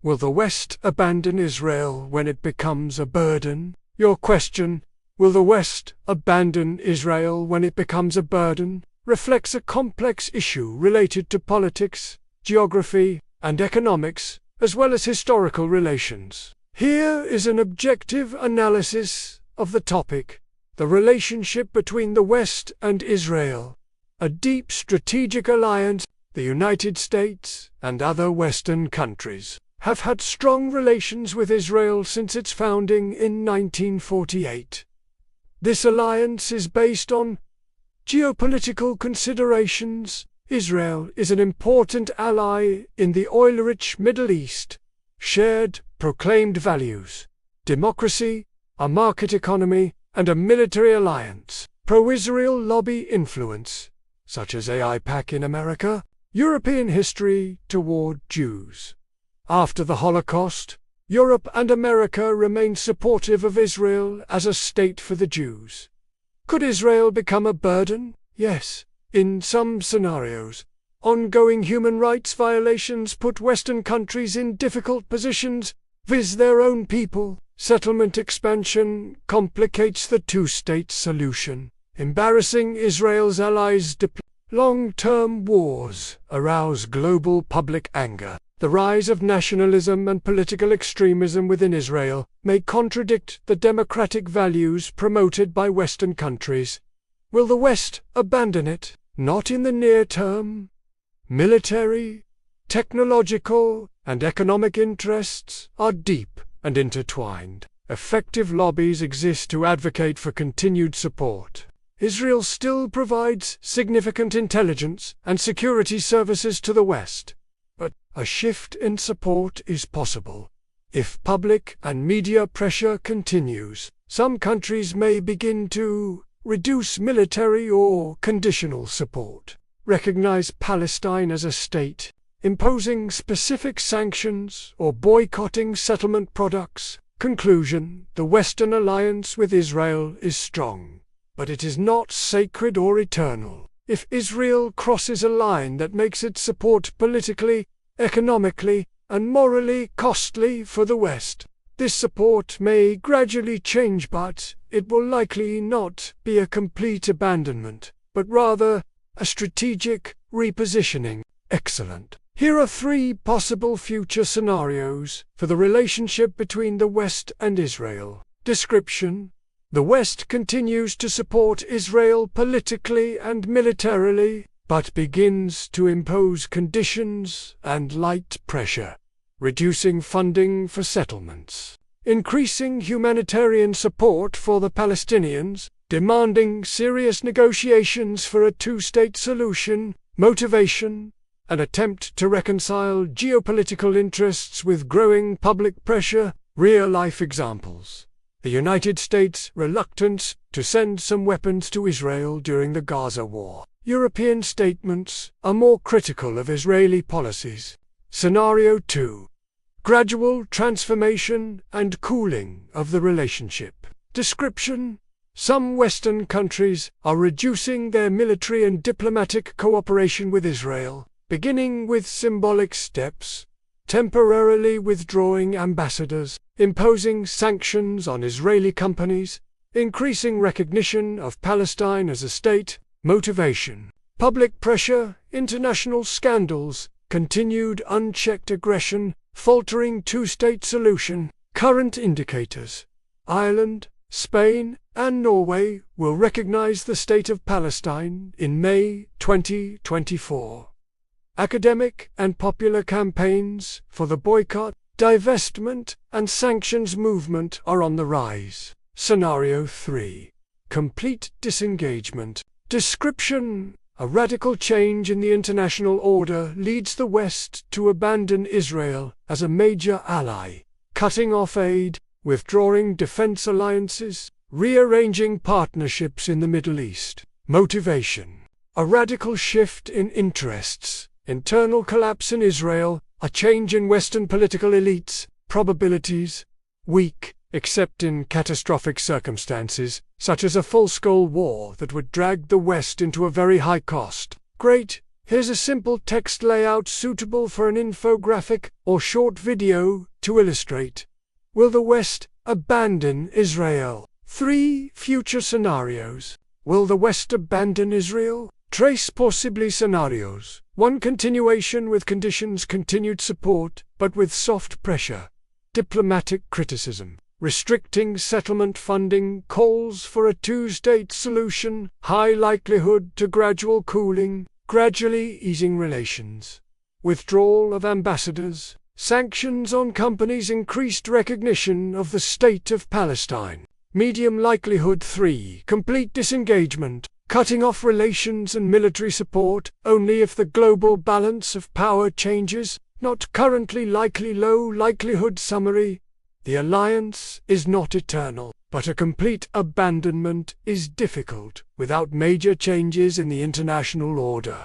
Will the West abandon Israel when it becomes a burden? Your question, will the West abandon Israel when it becomes a burden, reflects a complex issue related to politics, geography, and economics, as well as historical relations. Here is an objective analysis of the topic: the relationship between the West and Israel. A deep strategic alliance, the United States and other Western countries have had strong relations with Israel since its founding in 1948. This alliance is based on geopolitical considerations. Israel is an important ally in the oil-rich Middle East. Shared, proclaimed values: democracy, a market economy, and a military alliance. Pro-Israel lobby influence, such as AIPAC in America. European history toward Jews. After the Holocaust, Europe and America remained supportive of Israel as a state for the Jews. Could Israel become a burden? Yes, in some scenarios. Ongoing human rights violations put Western countries in difficult positions, viz. their own people. Settlement expansion complicates the two-state solution, embarrassing Israel's allies. Long-term wars arouse global public anger. The rise of nationalism and political extremism within Israel may contradict the democratic values promoted by Western countries. Will the West abandon it? Not in the near term. Military, technological, and economic interests are deep and intertwined. Effective lobbies exist to advocate for continued support. Israel still provides significant intelligence and security services to the West, but a shift in support is possible. If public and media pressure continues, some countries may begin to reduce military or conditional support, recognize Palestine as a state, imposing specific sanctions, or boycotting settlement products. Conclusion: the Western alliance with Israel is strong, but it is not sacred or eternal. If Israel crosses a line that makes its support politically, economically, and morally costly for the West, this support may gradually change, but it will likely not be a complete abandonment, but rather a strategic repositioning. Excellent. Here are 3 possible future scenarios for the relationship between the West and Israel. Description: the West continues to support Israel politically and militarily, but begins to impose conditions and light pressure, reducing funding for settlements, increasing humanitarian support for the Palestinians, demanding serious negotiations for a two-state solution. Motivation: an attempt to reconcile geopolitical interests with growing public pressure. Real-life examples: the United States' reluctance to send some weapons to Israel during the Gaza war. European statements are more critical of Israeli policies. Scenario 2: gradual transformation and cooling of the relationship. Description: some Western countries are reducing their military and diplomatic cooperation with Israel, beginning with symbolic steps, temporarily withdrawing ambassadors, imposing sanctions on Israeli companies, increasing recognition of Palestine as a state. Motivation: public pressure, international scandals, continued unchecked aggression, faltering two-state solution. Current indicators: Ireland, Spain, and Norway will recognize the State of Palestine in May 2024. Academic and popular campaigns for the boycott, divestment, and sanctions movement are on the rise. Scenario 3: complete disengagement. Description: a radical change in the international order leads the West to abandon Israel as a major ally, cutting off aid, withdrawing defense alliances, rearranging partnerships in the Middle East. Motivation: a radical shift in interests, internal collapse in Israel, a change in Western political elites. Probabilities: weak, except in catastrophic circumstances, such as a full-scale war that would drag the West into a very high cost. Great, Here's a simple text layout suitable for an infographic or short video to illustrate. Will the West abandon Israel? 3 future scenarios. Will the West abandon Israel? Trace possibly scenarios. 1. Continuation with conditions, continued support, but with soft pressure. Diplomatic criticism. Restricting settlement funding, calls for a 2-state solution, high likelihood to gradual cooling, gradually easing relations. Withdrawal of ambassadors. Sanctions on companies, increased recognition of the State of Palestine. Medium likelihood. 3. Complete disengagement, cutting off relations and military support, only if the global balance of power changes, not currently likely. Low likelihood. Summary: the alliance is not eternal, but a complete abandonment is difficult without major changes in the international order.